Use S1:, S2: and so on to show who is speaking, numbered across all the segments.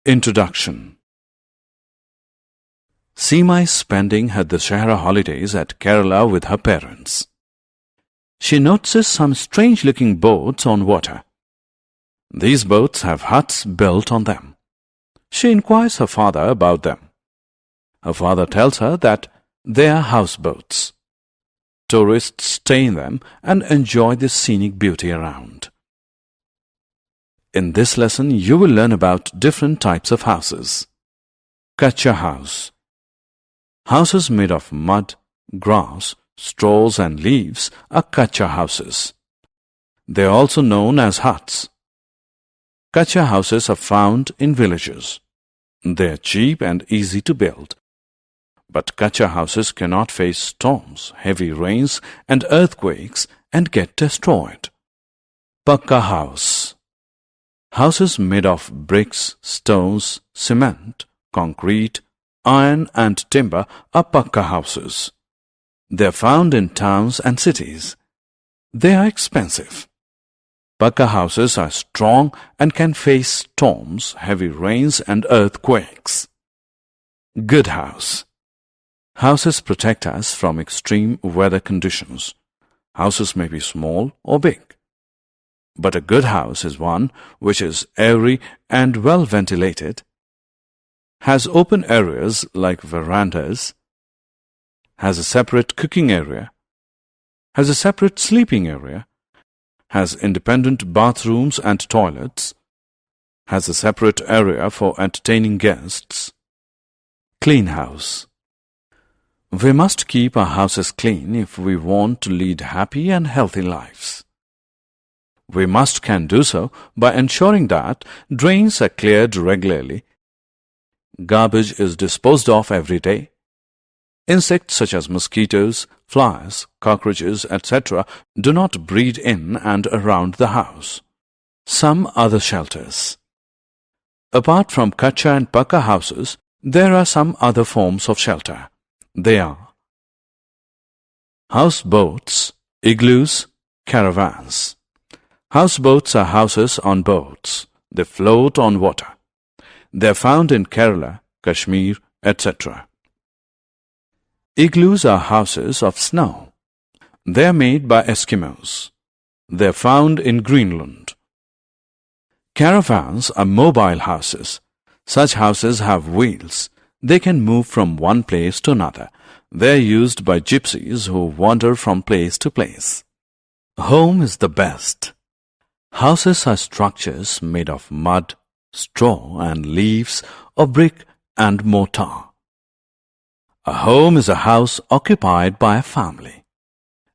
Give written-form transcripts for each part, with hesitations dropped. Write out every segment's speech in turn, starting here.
S1: Introduction. Seema is spending her Dussehra holidays at Kerala with her parents. She notices some strange-looking boats on water. These boats have huts built on them. She inquires her father about them. Her father tells her that they are houseboats. Tourists stay in them and enjoy the scenic beauty around. In this lesson, you will learn about different types of houses. Kacha house. Houses made of mud, grass, straws and leaves are kacha houses. They are also known as huts. Kacha houses are found in villages. They are cheap and easy to build. But kacha houses cannot face storms, heavy rains and earthquakes and get destroyed. Pakka house. Houses made of bricks, stones, cement, concrete, iron and timber are pakka houses. They are found in towns and cities. They are expensive. Pakka houses are strong and can face storms, heavy rains and earthquakes. Good house. Houses protect us from extreme weather conditions. Houses may be small or big. But a good house is one which is airy and well ventilated, has open areas like verandas, has a separate cooking area, has a separate sleeping area, has independent bathrooms and toilets, has a separate area for entertaining guests. Clean house. We must keep our houses clean if we want to lead happy and healthy lives. We can do so by ensuring that drains are cleared regularly, garbage is disposed of every day, insects such as mosquitoes, flies, cockroaches, etc. do not breed in and around the house. Some other shelters. Apart from kacha and pakka houses, there are some other forms of shelter. They are houseboats, igloos, caravans. Houseboats are houses on boats. They float on water. They are found in Kerala, Kashmir, etc. Igloos are houses of snow. They are made by Eskimos. They are found in Greenland. Caravans are mobile houses. Such houses have wheels. They can move from one place to another. They are used by gypsies who wander from place to place. Home is the best. Houses are structures made of mud, straw and leaves or brick and mortar. A home is a house occupied by a family.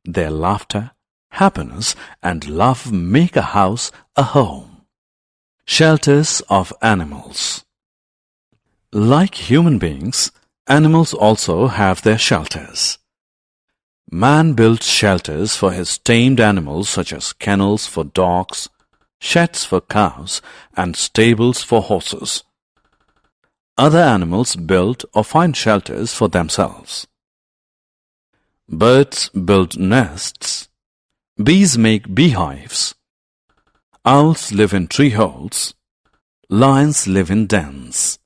S1: Their laughter, happiness and love make a house a home. Shelters of animals. Like human beings, animals also have their shelters. Man built shelters for his tamed animals such as kennels for dogs, sheds for cows, and stables for horses. Other animals build or find shelters for themselves. Birds build nests. Bees make beehives. Owls live in tree holes. Lions live in dens.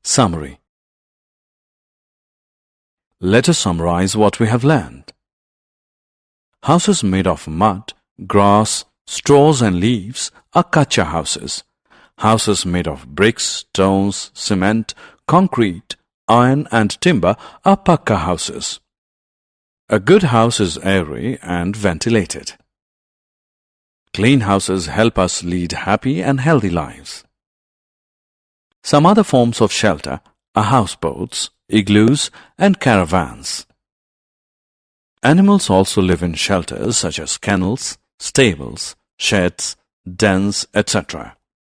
S1: Summary. Let us summarize what we have learned. Houses made of mud, grass, straws and leaves are kacha houses. Houses made of bricks, stones, cement, concrete, iron and timber are pakka houses. A good house is airy and ventilated. Clean houses help us lead happy and healthy lives. Some other forms of shelter are houseboats, igloos and caravans. Animals also live in shelters such as kennels, stables, sheds, dens, etc.